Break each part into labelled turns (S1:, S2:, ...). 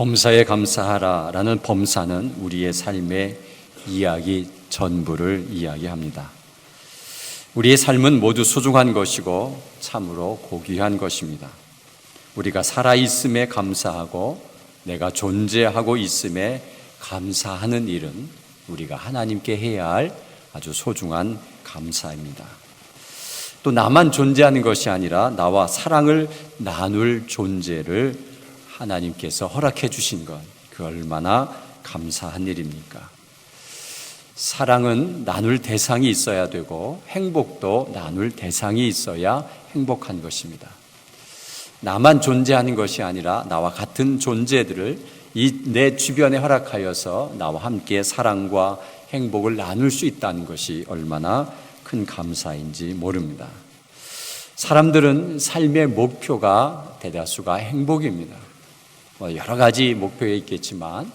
S1: 범사에 감사하라라는 범사는 우리의 삶의 이야기 전부를 이야기합니다. 우리의 삶은 모두 소중한 것이고 참으로 고귀한 것입니다. 우리가 살아있음에 감사하고 내가 존재하고 있음에 감사하는 일은 우리가 하나님께 해야 할 아주 소중한 감사입니다. 또 나만 존재하는 것이 아니라 나와 사랑을 나눌 존재를 하나님께서 허락해 주신 것, 그 얼마나 감사한 일입니까? 사랑은 나눌 대상이 있어야 되고 행복도 나눌 대상이 있어야 행복한 것입니다. 나만 존재하는 것이 아니라 나와 같은 존재들을 내 주변에 허락하여서 나와 함께 사랑과 행복을 나눌 수 있다는 것이 얼마나 큰 감사인지 모릅니다. 사람들은 삶의 목표가 대다수가 행복입니다. 여러 가지 목표가 있겠지만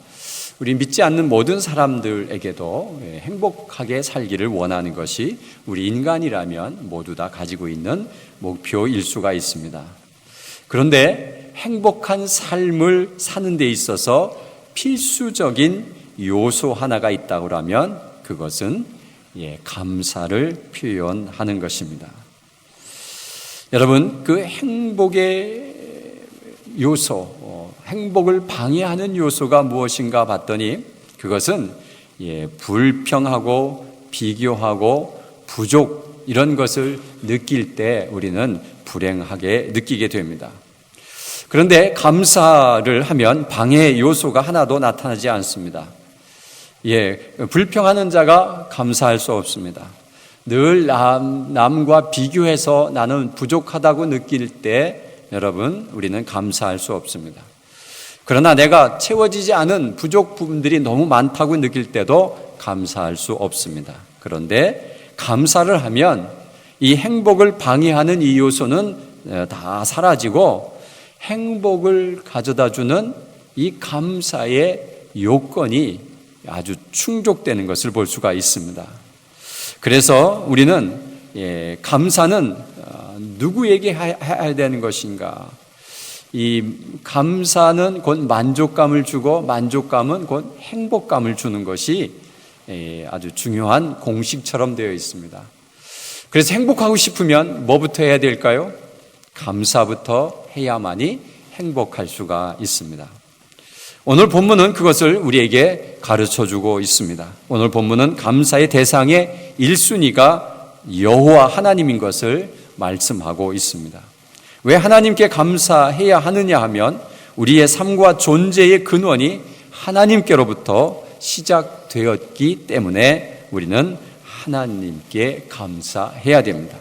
S1: 우리 믿지 않는 모든 사람들에게도 행복하게 살기를 원하는 것이 우리 인간이라면 모두 다 가지고 있는 목표일 수가 있습니다. 그런데 행복한 삶을 사는 데 있어서 필수적인 요소 하나가 있다고 하면 그것은 감사를 표현하는 것입니다. 여러분, 그 행복의 요소, 행복을 방해하는 요소가 무엇인가 봤더니 그것은 불평하고 비교하고 부족 이런 것을 느낄 때 우리는 불행하게 느끼게 됩니다. 그런데 감사를 하면 방해 요소가 하나도 나타나지 않습니다. 불평하는 자가 감사할 수 없습니다. 늘 남과 비교해서 나는 부족하다고 느낄 때 여러분, 우리는 감사할 수 없습니다. 그러나 내가 채워지지 않은 부족 부분들이 너무 많다고 느낄 때도 감사할 수 없습니다. 그런데 감사를 하면 이 행복을 방해하는 이 요소는 다 사라지고 행복을 가져다 주는 이 감사의 요건이 아주 충족되는 것을 볼 수가 있습니다. 그래서 우리는 감사는 누구에게 해야 되는 것인가? 이 감사는 곧 만족감을 주고 만족감은 곧 행복감을 주는 것이 아주 중요한 공식처럼 되어 있습니다. 그래서 행복하고 싶으면 뭐부터 해야 될까요? 감사부터 해야만이 행복할 수가 있습니다. 오늘 본문은 그것을 우리에게 가르쳐주고 있습니다. 오늘 본문은 감사의 대상의 1순위가 여호와 하나님인 것을 말씀하고 있습니다. 왜 하나님께 감사해야 하느냐 하면 우리의 삶과 존재의 근원이 하나님께로부터 시작되었기 때문에 우리는 하나님께 감사해야 됩니다.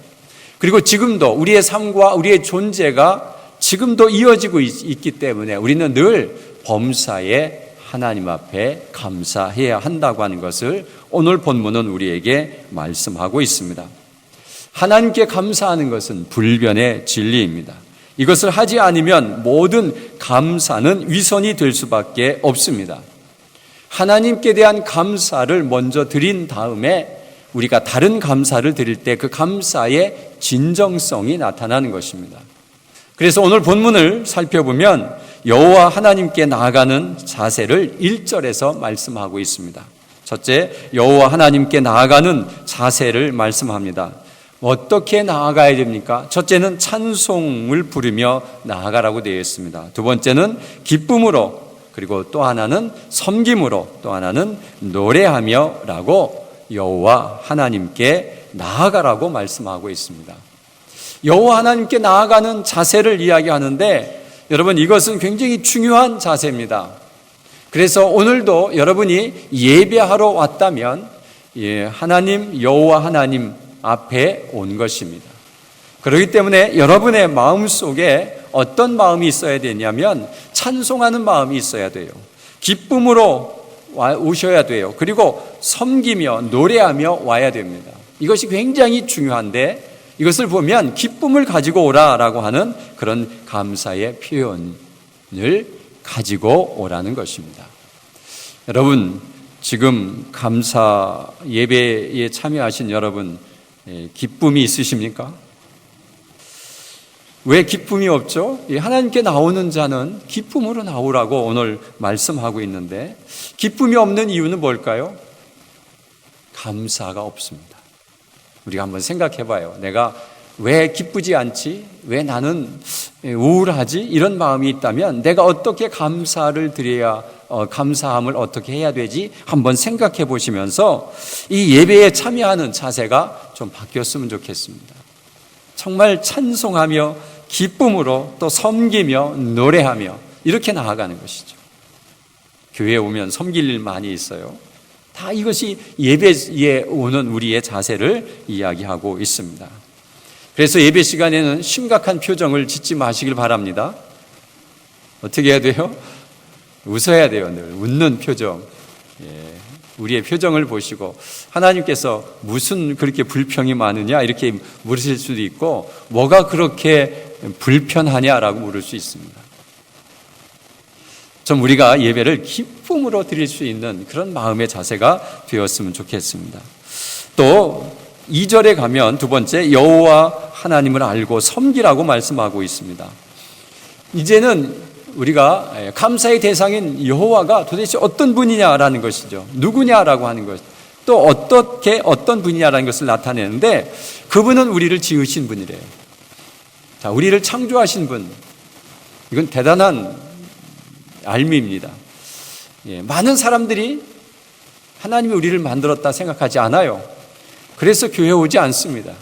S1: 그리고 지금도 우리의 삶과 우리의 존재가 지금도 이어지고 있기 때문에 우리는 늘 범사에 하나님 앞에 감사해야 한다고 하는 것을 오늘 본문은 우리에게 말씀하고 있습니다. 하나님께 감사하는 것은 불변의 진리입니다. 이것을 하지 않으면 모든 감사는 위선이 될 수밖에 없습니다. 하나님께 대한 감사를 먼저 드린 다음에 우리가 다른 감사를 드릴 때 그 감사의 진정성이 나타나는 것입니다. 그래서 오늘 본문을 살펴보면 여호와 하나님께 나아가는 자세를 1절에서 말씀하고 있습니다. 첫째, 여호와 하나님께 나아가는 자세를 말씀합니다. 어떻게 나아가야 됩니까? 첫째는 찬송을 부르며 나아가라고 되어 있습니다. 두 번째는 기쁨으로, 그리고 또 하나는 섬김으로, 또 하나는 노래하며 라고 여호와 하나님께 나아가라고 말씀하고 있습니다. 여호와 하나님께 나아가는 자세를 이야기하는데 여러분, 이것은 굉장히 중요한 자세입니다. 그래서 오늘도 여러분이 예배하러 왔다면 하나님, 여호와 하나님 앞에 온 것입니다. 그렇기 때문에 여러분의 마음속에 어떤 마음이 있어야 되냐면 찬송하는 마음이 있어야 돼요. 기쁨으로 오셔야 돼요. 그리고 섬기며 노래하며 와야 됩니다. 이것이 굉장히 중요한데 이것을 보면 기쁨을 가지고 오라라고 하는 그런 감사의 표현을 가지고 오라는 것입니다. 여러분, 지금 감사 예배에 참여하신 여러분 기쁨이 있으십니까? 왜 기쁨이 없죠? 하나님께 나오는 자는 기쁨으로 나오라고 오늘 말씀하고 있는데, 기쁨이 없는 이유는 뭘까요? 감사가 없습니다. 우리가 한번 생각해 봐요. 내가 왜 기쁘지 않지? 왜 나는 우울하지? 이런 마음이 있다면 내가 어떻게 감사를 드려야, 감사함을 어떻게 해야 되지? 한번 생각해 보시면서 이 예배에 참여하는 자세가 좀 바뀌었으면 좋겠습니다. 정말 찬송하며 기쁨으로 또 섬기며 노래하며 이렇게 나아가는 것이죠. 교회에 오면 섬길 일 많이 있어요. 다 이것이 예배에 오는 우리의 자세를 이야기하고 있습니다. 그래서 예배 시간에는 심각한 표정을 짓지 마시길 바랍니다. 어떻게 해야 돼요? 웃어야 돼요. 늘 웃는 표정. 우리의 표정을 보시고 하나님께서 무슨 그렇게 불평이 많으냐 이렇게 물으실 수도 있고, 뭐가 그렇게 불편하냐라고 물을 수 있습니다. 좀 우리가 예배를 기쁨으로 드릴 수 있는 그런 마음의 자세가 되었으면 좋겠습니다. 또 2절에 가면 두 번째, 여호와 하나님을 알고 섬기라고 말씀하고 있습니다. 이제는 우리가 감사의 대상인 여호와가 도대체 어떤 분이냐라는 것이죠. 누구냐라고 하는 것, 또 어떻게 어떤 분이냐라는 것을 나타내는데, 그분은 우리를 지으신 분이래요. 자, 우리를 창조하신 분, 이건 대단한 알미입니다. 많은 사람들이 하나님이 우리를 만들었다 생각하지 않아요. 그래서 교회 오지 않습니다.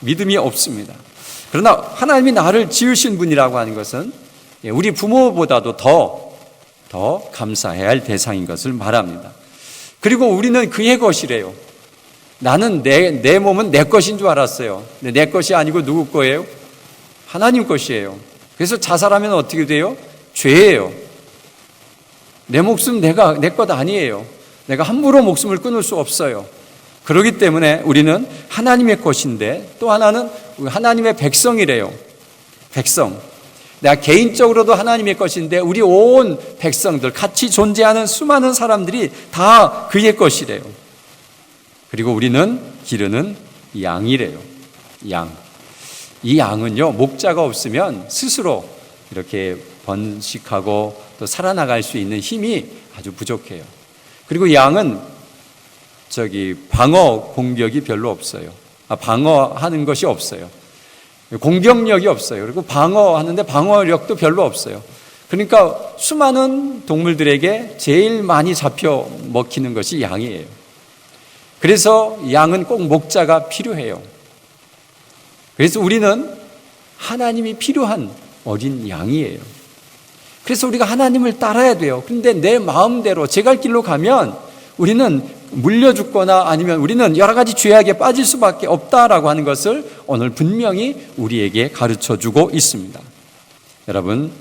S1: 믿음이 없습니다. 그러나 하나님이 나를 지으신 분이라고 하는 것은 우리 부모보다도 더 감사해야 할 대상인 것을 말합니다. 그리고 우리는 그의 것이래요. 나는 내 몸은 내 것인 줄 알았어요. 근데 내 것이 아니고 누구 거예요? 하나님 것이에요. 그래서 자살하면 어떻게 돼요? 죄예요. 내 목숨 내 것 아니에요. 내가 함부로 목숨을 끊을 수 없어요. 그렇기 때문에 우리는 하나님의 것인데, 또 하나는 하나님의 백성이래요. 백성. 내가 개인적으로도 하나님의 것인데 우리 온 백성들, 같이 존재하는 수많은 사람들이 다 그의 것이래요. 그리고 우리는 기르는 양이래요. 양. 이 양은요, 목자가 없으면 스스로 이렇게 번식하고 또 살아나갈 수 있는 힘이 아주 부족해요. 그리고 양은 방어 공격이 별로 없어요. 방어하는 것이 없어요. 공격력이 없어요. 그리고 방어하는데 방어력도 별로 없어요. 그러니까 수많은 동물들에게 제일 많이 잡혀 먹히는 것이 양이에요. 그래서 양은 꼭 목자가 필요해요. 그래서 우리는 하나님이 필요한 어린 양이에요. 그래서 우리가 하나님을 따라야 돼요. 그런데 내 마음대로 제 갈 길로 가면 우리는 물려 죽거나 아니면 우리는 여러 가지 죄악에 빠질 수밖에 없다라고 하는 것을 오늘 분명히 우리에게 가르쳐 주고 있습니다. 여러분,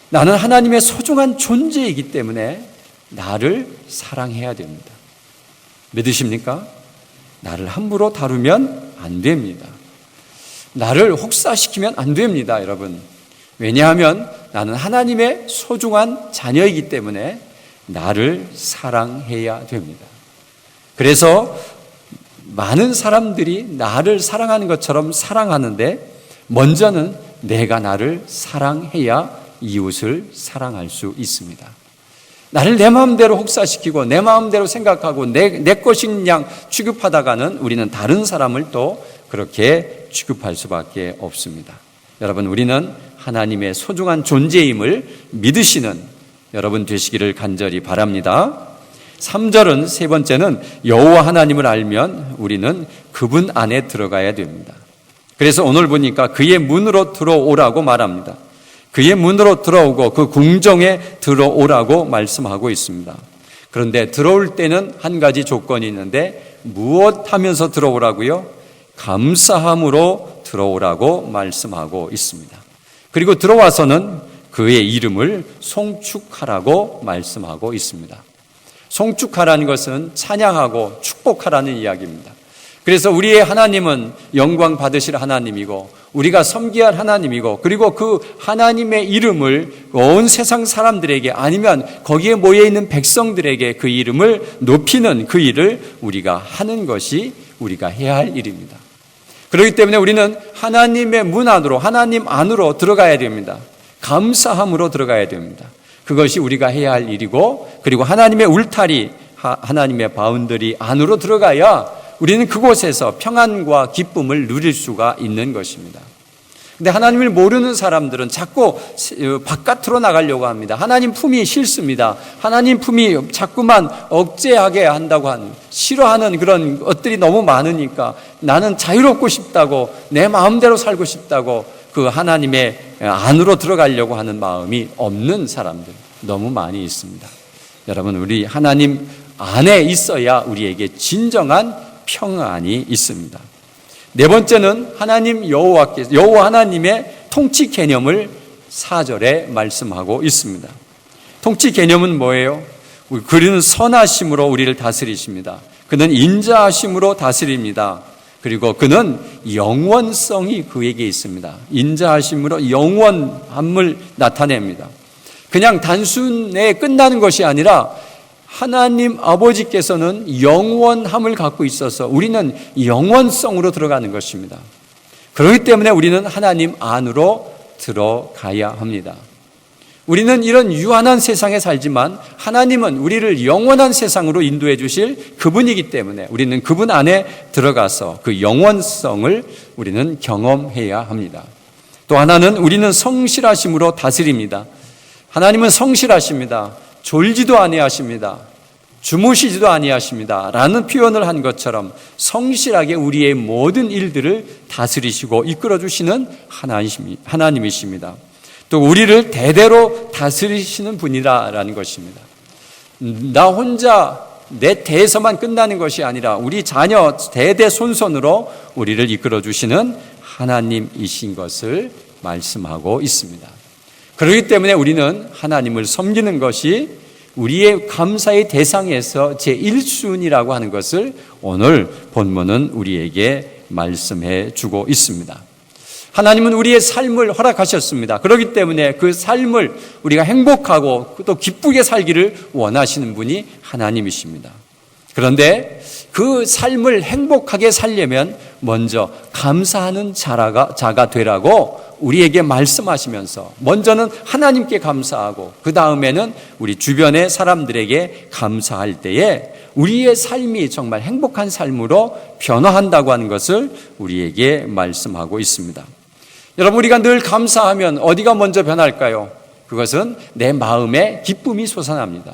S1: 나는 하나님의 소중한 존재이기 때문에 나를 사랑해야 됩니다. 믿으십니까? 나를 함부로 다루면 안 됩니다. 나를 혹사시키면 안 됩니다, 여러분. 왜냐하면 나는 하나님의 소중한 자녀이기 때문에 나를 사랑해야 됩니다. 그래서 많은 사람들이 나를 사랑하는 것처럼 사랑하는데, 먼저는 내가 나를 사랑해야 이웃을 사랑할 수 있습니다. 나를 내 마음대로 혹사시키고 내 마음대로 생각하고 내 것인 양 취급하다가는 우리는 다른 사람을 또 그렇게 취급할 수밖에 없습니다. 여러분, 우리는 하나님의 소중한 존재임을 믿으시는 여러분 되시기를 간절히 바랍니다. 3절은, 세 번째는 여호와 하나님을 알면 우리는 그분 안에 들어가야 됩니다. 그래서 오늘 보니까 그의 문으로 들어오라고 말합니다. 그의 문으로 들어오고 그 궁정에 들어오라고 말씀하고 있습니다. 그런데 들어올 때는 한 가지 조건이 있는데, 무엇 하면서 들어오라고요? 감사함으로 들어오라고 말씀하고 있습니다. 그리고 들어와서는 그의 이름을 송축하라고 말씀하고 있습니다. 송축하라는 것은 찬양하고 축복하라는 이야기입니다. 그래서 우리의 하나님은 영광 받으실 하나님이고 우리가 섬겨야 할 하나님이고, 그리고 그 하나님의 이름을 온 세상 사람들에게, 아니면 거기에 모여있는 백성들에게 그 이름을 높이는 그 일을 우리가 하는 것이 우리가 해야 할 일입니다. 그렇기 때문에 우리는 하나님의 문 안으로, 하나님 안으로 들어가야 됩니다. 감사함으로 들어가야 됩니다. 그것이 우리가 해야 할 일이고, 그리고 하나님의 울타리, 하나님의 바운더리 안으로 들어가야 우리는 그곳에서 평안과 기쁨을 누릴 수가 있는 것입니다. 근데 하나님을 모르는 사람들은 자꾸 바깥으로 나가려고 합니다. 하나님 품이 싫습니다. 하나님 품이 자꾸만 억제하게 한다고 하는, 싫어하는 그런 것들이 너무 많으니까 나는 자유롭고 싶다고, 내 마음대로 살고 싶다고 그 하나님의 안으로 들어가려고 하는 마음이 없는 사람들 너무 많이 있습니다. 여러분, 우리 하나님 안에 있어야 우리에게 진정한 평안이 있습니다. 네 번째는 하나님 여호와 하나님의 통치 개념을 4절에 말씀하고 있습니다. 통치 개념은 뭐예요? 그는 선하심으로 우리를 다스리십니다. 그는 인자하심으로 다스립니다. 그리고 그는 영원성이 그에게 있습니다. 인자하심으로 영원함을 나타냅니다. 그냥 단순에 끝나는 것이 아니라 하나님 아버지께서는 영원함을 갖고 있어서 우리는 영원성으로 들어가는 것입니다. 그렇기 때문에 우리는 하나님 안으로 들어가야 합니다. 우리는 이런 유한한 세상에 살지만 하나님은 우리를 영원한 세상으로 인도해 주실 그분이기 때문에 우리는 그분 안에 들어가서 그 영원성을 우리는 경험해야 합니다. 또 하나는 우리는 성실하심으로 다스립니다. 하나님은 성실하십니다. 졸지도 아니하십니다. 주무시지도 아니하십니다. 라는 표현을 한 것처럼 성실하게 우리의 모든 일들을 다스리시고 이끌어주시는 하나님이십니다. 또 우리를 대대로 다스리시는 분이라는 것입니다. 나 혼자 내 대에서만 끝나는 것이 아니라 우리 자녀 대대손손으로 우리를 이끌어주시는 하나님이신 것을 말씀하고 있습니다. 그렇기 때문에 우리는 하나님을 섬기는 것이 우리의 감사의 대상에서 제1순위라고 하는 것을 오늘 본문은 우리에게 말씀해 주고 있습니다. 하나님은 우리의 삶을 허락하셨습니다. 그렇기 때문에 그 삶을 우리가 행복하고 또 기쁘게 살기를 원하시는 분이 하나님이십니다. 그런데 그 삶을 행복하게 살려면 먼저 감사하는 자가 되라고 우리에게 말씀하시면서 먼저는 하나님께 감사하고 그 다음에는 우리 주변의 사람들에게 감사할 때에 우리의 삶이 정말 행복한 삶으로 변화한다고 하는 것을 우리에게 말씀하고 있습니다. 여러분, 우리가 늘 감사하면 어디가 먼저 변할까요? 그것은 내 마음에 기쁨이 솟아납니다.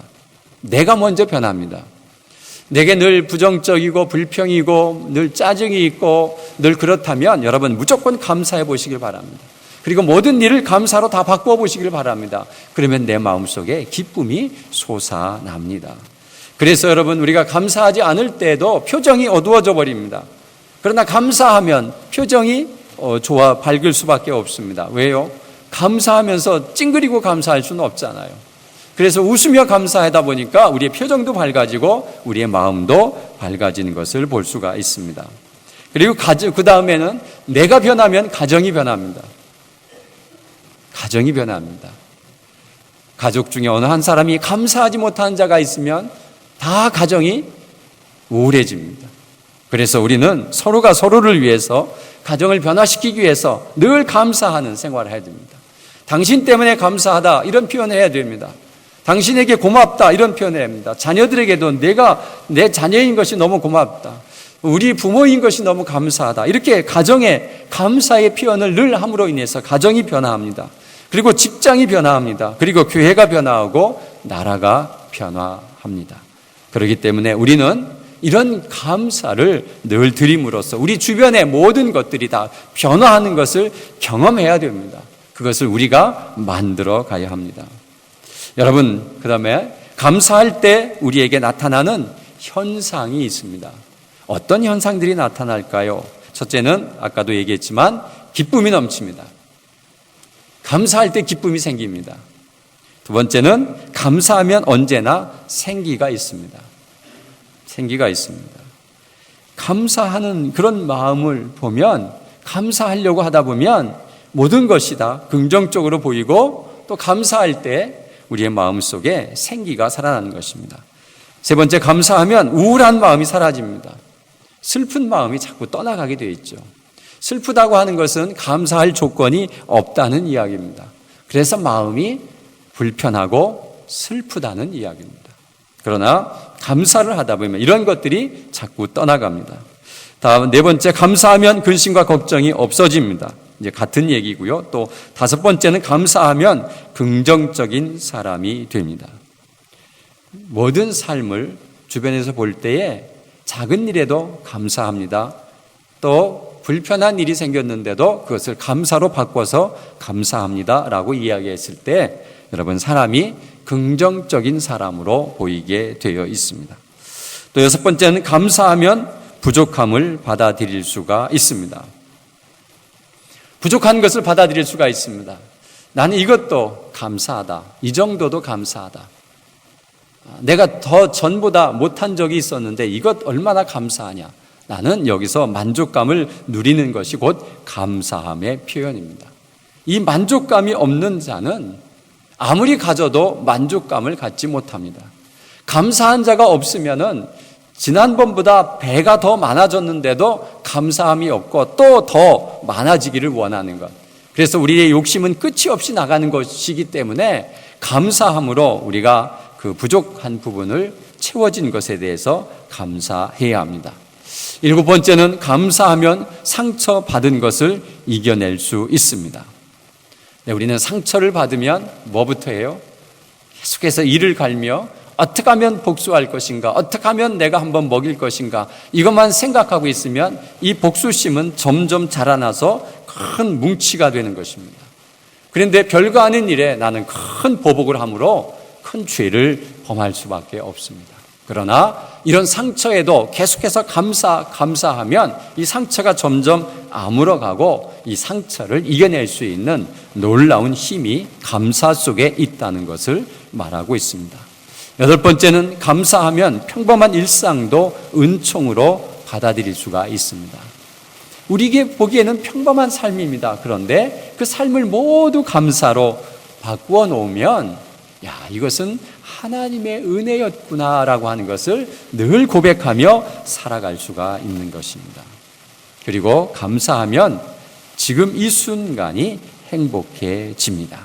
S1: 내가 먼저 변합니다. 내게 늘 부정적이고 불평이고 늘 짜증이 있고 늘 그렇다면 여러분 무조건 감사해 보시길 바랍니다. 그리고 모든 일을 감사로 다 바꾸어 보시길 바랍니다. 그러면 내 마음속에 기쁨이 솟아납니다. 그래서 여러분, 우리가 감사하지 않을 때에도 표정이 어두워져 버립니다. 그러나 감사하면 표정이 좋아 밝을 수밖에 없습니다. 왜요? 감사하면서 찡그리고 감사할 수는 없잖아요. 그래서 웃으며 감사하다 보니까 우리의 표정도 밝아지고 우리의 마음도 밝아지는 것을 볼 수가 있습니다. 그리고 그 다음에는 내가 변하면 가정이 변합니다. 가정이 변합니다. 가족 중에 어느 한 사람이 감사하지 못하는 자가 있으면 다 가정이 우울해집니다. 그래서 우리는 서로가 서로를 위해서 가정을 변화시키기 위해서 늘 감사하는 생활을 해야 됩니다. 당신 때문에 감사하다 이런 표현을 해야 됩니다. 당신에게 고맙다 이런 표현을 합니다. 자녀들에게도 내가 내 자녀인 것이 너무 고맙다. 우리 부모인 것이 너무 감사하다. 이렇게 가정에 감사의 표현을 늘 함으로 인해서 가정이 변화합니다. 그리고 직장이 변화합니다. 그리고 교회가 변화하고 나라가 변화합니다. 그렇기 때문에 우리는 이런 감사를 늘 드림으로써 우리 주변의 모든 것들이 다 변화하는 것을 경험해야 됩니다. 그것을 우리가 만들어 가야 합니다. 여러분, 그 다음에 감사할 때 우리에게 나타나는 현상이 있습니다. 어떤 현상들이 나타날까요? 첫째는 아까도 얘기했지만 기쁨이 넘칩니다. 감사할 때 기쁨이 생깁니다. 두 번째는 감사하면 언제나 생기가 있습니다. 생기가 있습니다. 감사하는 그런 마음을 보면, 감사하려고 하다 보면 모든 것이 다 긍정적으로 보이고 또 감사할 때 우리의 마음속에 생기가 살아나는 것입니다. 세 번째, 감사하면 우울한 마음이 사라집니다. 슬픈 마음이 자꾸 떠나가게 되어 있죠. 슬프다고 하는 것은 감사할 조건이 없다는 이야기입니다. 그래서 마음이 불편하고 슬프다는 이야기입니다. 그러나 감사를 하다 보면 이런 것들이 자꾸 떠나갑니다. 다음 네 번째, 감사하면 근심과 걱정이 없어집니다. 이제 같은 얘기고요. 또 다섯 번째는 감사하면 긍정적인 사람이 됩니다. 모든 삶을 주변에서 볼 때에 작은 일에도 감사합니다. 또 불편한 일이 생겼는데도 그것을 감사로 바꿔서 감사합니다라고 이야기했을 때 여러분 사람이 긍정적인 사람으로 보이게 되어 있습니다. 또 여섯 번째는 감사하면 부족함을 받아들일 수가 있습니다. 부족한 것을 받아들일 수가 있습니다. 나는 이것도 감사하다. 이 정도도 감사하다. 내가 더 전보다 못한 적이 있었는데 이것 얼마나 감사하냐. 나는 여기서 만족감을 누리는 것이 곧 감사함의 표현입니다. 이 만족감이 없는 자는 아무리 가져도 만족감을 갖지 못합니다. 감사한 자가 없으면은 지난번보다 배가 더 많아졌는데도 감사함이 없고 또 더 많아지기를 원하는 것. 그래서 우리의 욕심은 끝이 없이 나가는 것이기 때문에 감사함으로 우리가 그 부족한 부분을 채워진 것에 대해서 감사해야 합니다. 일곱 번째는 감사하면 상처받은 것을 이겨낼 수 있습니다. 네, 우리는 상처를 받으면 뭐부터 해요? 계속해서 이를 갈며 어떻게 하면 복수할 것인가? 어떻게 하면 내가 한번 먹일 것인가? 이것만 생각하고 있으면 이 복수심은 점점 자라나서 큰 뭉치가 되는 것입니다. 그런데 별거 아닌 일에 나는 큰 보복을 함으로 큰 죄를 범할 수밖에 없습니다. 그러나 이런 상처에도 계속해서 감사하면 이 상처가 점점 아물어가고 이 상처를 이겨낼 수 있는 놀라운 힘이 감사 속에 있다는 것을 말하고 있습니다. 여덟 번째는 감사하면 평범한 일상도 은총으로 받아들일 수가 있습니다. 우리에게 보기에는 평범한 삶입니다. 그런데 그 삶을 모두 감사로 바꾸어 놓으면 이것은 하나님의 은혜였구나라고 하는 것을 늘 고백하며 살아갈 수가 있는 것입니다. 그리고 감사하면 지금 이 순간이 행복해집니다.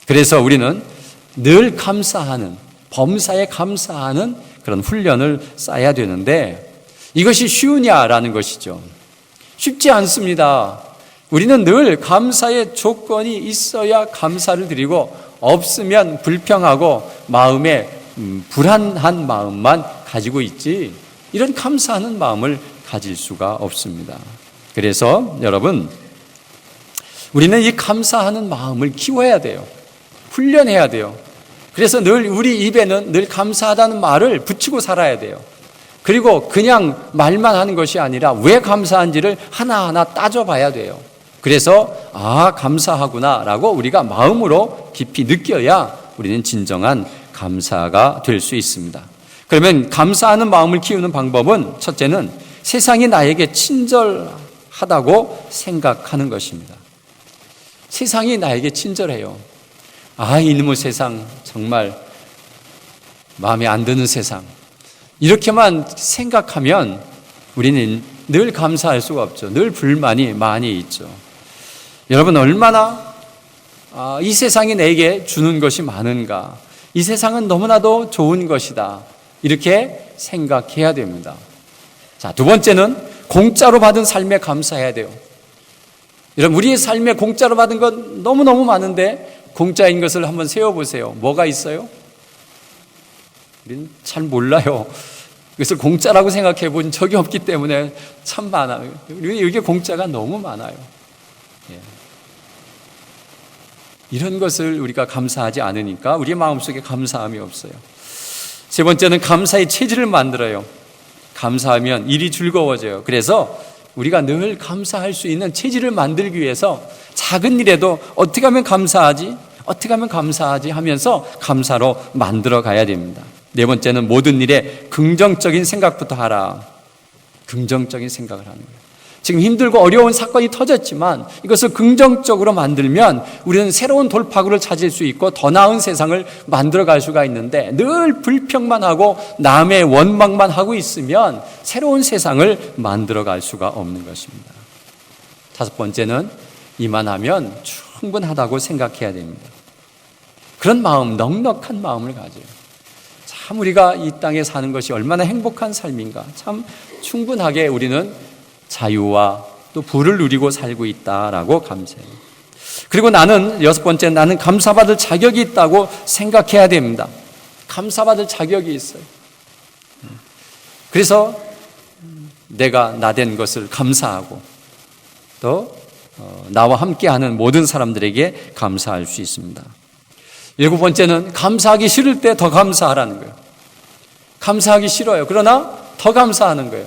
S1: 그래서 우리는 늘 감사하는, 범사에 감사하는 그런 훈련을 쌓아야 되는데 이것이 쉬우냐라는 것이죠. 쉽지 않습니다. 우리는 늘 감사의 조건이 있어야 감사를 드리고 없으면 불평하고 마음에 불안한 마음만 가지고 있지 이런 감사하는 마음을 가질 수가 없습니다. 그래서 여러분 우리는 이 감사하는 마음을 키워야 돼요. 훈련해야 돼요. 그래서 늘 우리 입에는 늘 감사하다는 말을 붙이고 살아야 돼요. 그리고 그냥 말만 하는 것이 아니라 왜 감사한지를 하나하나 따져봐야 돼요. 그래서 감사하구나 라고 우리가 마음으로 깊이 느껴야 우리는 진정한 감사가 될 수 있습니다. 그러면 감사하는 마음을 키우는 방법은 첫째는 세상이 나에게 친절하다고 생각하는 것입니다. 세상이 나에게 친절해요. 이놈의 세상 정말 마음에 안 드는 세상. 이렇게만 생각하면 우리는 늘 감사할 수가 없죠. 늘 불만이 많이 있죠. 여러분 얼마나 이 세상이 내게 주는 것이 많은가. 이 세상은 너무나도 좋은 것이다. 이렇게 생각해야 됩니다. 자, 두 번째는 공짜로 받은 삶에 감사해야 돼요. 여러분 우리의 삶에 공짜로 받은 건 너무너무 많은데 공짜인 것을 한번 세워보세요. 뭐가 있어요? 우리는 잘 몰라요. 그것을 공짜라고 생각해 본 적이 없기 때문에 참 많아요. 이게 공짜가 너무 많아요. 이런 것을 우리가 감사하지 않으니까 우리 마음속에 감사함이 없어요. 세 번째는 감사의 체질을 만들어요. 감사하면 일이 즐거워져요. 그래서 우리가 늘 감사할 수 있는 체질을 만들기 위해서 작은 일에도 어떻게 하면 감사하지? 어떻게 하면 감사하지? 하면서 감사로 만들어 가야 됩니다. 네 번째는 모든 일에 긍정적인 생각부터 하라. 긍정적인 생각을 하는 거예요. 지금 힘들고 어려운 사건이 터졌지만 이것을 긍정적으로 만들면 우리는 새로운 돌파구를 찾을 수 있고 더 나은 세상을 만들어갈 수가 있는데 늘 불평만 하고 남의 원망만 하고 있으면 새로운 세상을 만들어갈 수가 없는 것입니다. 다섯 번째는 이만하면 충분하다고 생각해야 됩니다. 그런 마음, 넉넉한 마음을 가져요. 참 우리가 이 땅에 사는 것이 얼마나 행복한 삶인가. 참 충분하게 우리는 자유와 또 부를 누리고 살고 있다라고 감사해요. 그리고 나는 여섯 번째, 나는 감사받을 자격이 있다고 생각해야 됩니다. 감사받을 자격이 있어요. 그래서 내가 나 된 것을 감사하고 또 나와 함께하는 모든 사람들에게 감사할 수 있습니다. 일곱 번째는 감사하기 싫을 때 더 감사하라는 거예요. 감사하기 싫어요. 그러나 더 감사하는 거예요.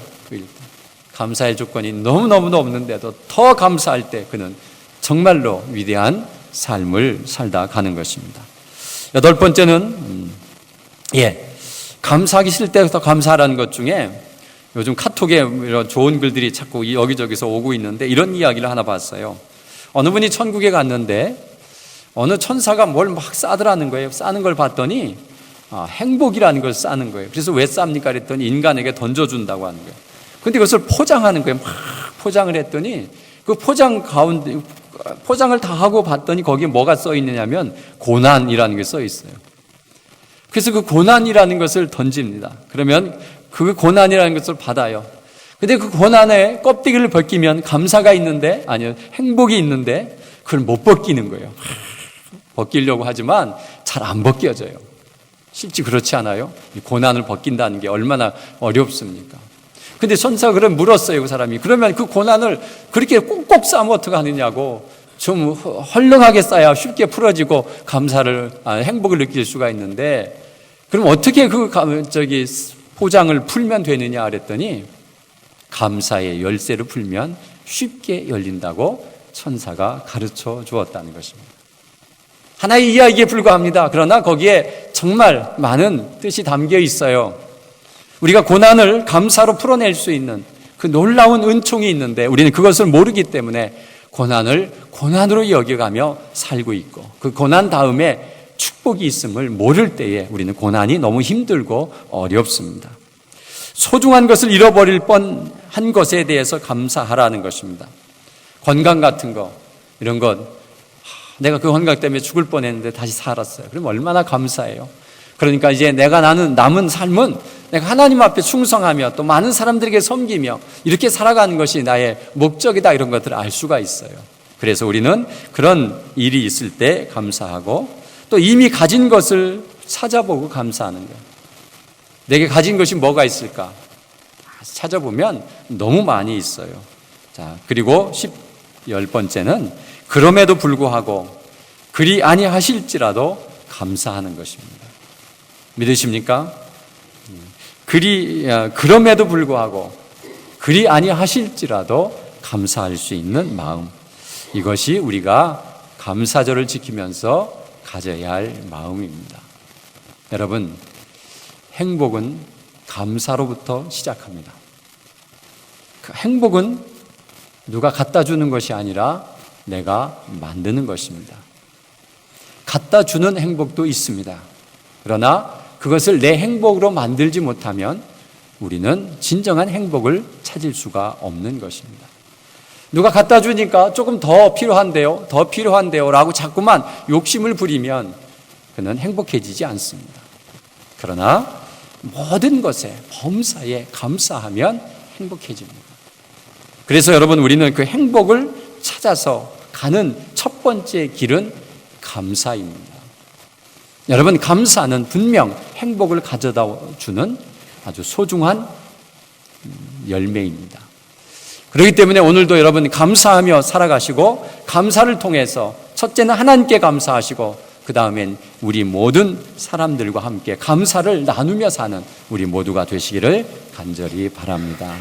S1: 감사의 조건이 너무너무 없는데도 더 감사할 때 그는 정말로 위대한 삶을 살다 가는 것입니다. 여덟 번째는 감사하기 싫을 때 더 감사하라는 것 중에 요즘 카톡에 이런 좋은 글들이 자꾸 여기저기서 오고 있는데 이런 이야기를 하나 봤어요. 어느 분이 천국에 갔는데 어느 천사가 뭘 막 싸더라는 거예요. 싸는 걸 봤더니 행복이라는 걸 싸는 거예요. 그래서 왜 쌉니까? 그랬더니 인간에게 던져준다고 하는 거예요. 근데 그것을 포장하는 거예요. 막 포장을 했더니 그 포장 가운데 포장을 다 하고 봤더니 거기에 뭐가 써 있느냐면 고난이라는 게 써 있어요. 그래서 그 고난이라는 것을 던집니다. 그러면 그 고난이라는 것을 받아요. 근데 그 고난의 껍데기를 벗기면 감사가 있는데, 아니요, 행복이 있는데 그걸 못 벗기는 거예요. 벗기려고 하지만 잘 안 벗겨져요. 실제 그렇지 않아요? 이 고난을 벗긴다는 게 얼마나 어렵습니까? 근데 천사가 그럼 물었어요, 그 사람이. 그러면 그 고난을 그렇게 꼭꼭 싸면 어떡하느냐고. 좀 헐렁하게 싸야 쉽게 풀어지고 행복을 느낄 수가 있는데, 그럼 어떻게 포장을 풀면 되느냐 그랬더니 감사의 열쇠를 풀면 쉽게 열린다고 천사가 가르쳐 주었다는 것입니다. 하나의 이야기에 불과합니다. 그러나 거기에 정말 많은 뜻이 담겨 있어요. 우리가 고난을 감사로 풀어낼 수 있는 그 놀라운 은총이 있는데 우리는 그것을 모르기 때문에 고난을 고난으로 여겨가며 살고 있고, 그 고난 다음에 축복이 있음을 모를 때에 우리는 고난이 너무 힘들고 어렵습니다. 소중한 것을 잃어버릴 뻔한 것에 대해서 감사하라는 것입니다. 건강 같은 거, 이런 것, 내가 그 건강 때문에 죽을 뻔했는데 다시 살았어요. 그럼 얼마나 감사해요. 그러니까 이제 내가 남은 삶은 내가 하나님 앞에 충성하며 또 많은 사람들에게 섬기며 이렇게 살아가는 것이 나의 목적이다, 이런 것들을 알 수가 있어요. 그래서 우리는 그런 일이 있을 때 감사하고, 또 이미 가진 것을 찾아보고 감사하는 거예요. 내게 가진 것이 뭐가 있을까? 찾아보면 너무 많이 있어요. 자, 그리고 10번째는 그럼에도 불구하고 그리 아니하실지라도 감사하는 것입니다. 믿으십니까? 그럼에도 불구하고 그리 아니하실지라도 감사할 수 있는 마음, 이것이 우리가 감사절을 지키면서 가져야 할 마음입니다. 여러분, 행복은 감사로부터 시작합니다. 그 행복은 누가 갖다 주는 것이 아니라 내가 만드는 것입니다. 갖다 주는 행복도 있습니다. 그러나 그것을 내 행복으로 만들지 못하면 우리는 진정한 행복을 찾을 수가 없는 것입니다. 누가 갖다 주니까 조금 더 필요한데요, 더 필요한데요 라고 자꾸만 욕심을 부리면 그는 행복해지지 않습니다. 그러나 모든 것에 범사에 감사하면 행복해집니다. 그래서 여러분, 우리는 그 행복을 찾아서 가는 첫 번째 길은 감사입니다. 여러분, 감사는 분명 행복을 가져다 주는 아주 소중한 열매입니다. 그렇기 때문에 오늘도 여러분 감사하며 살아가시고, 감사를 통해서 첫째는 하나님께 감사하시고, 그 다음엔 우리 모든 사람들과 함께 감사를 나누며 사는 우리 모두가 되시기를 간절히 바랍니다.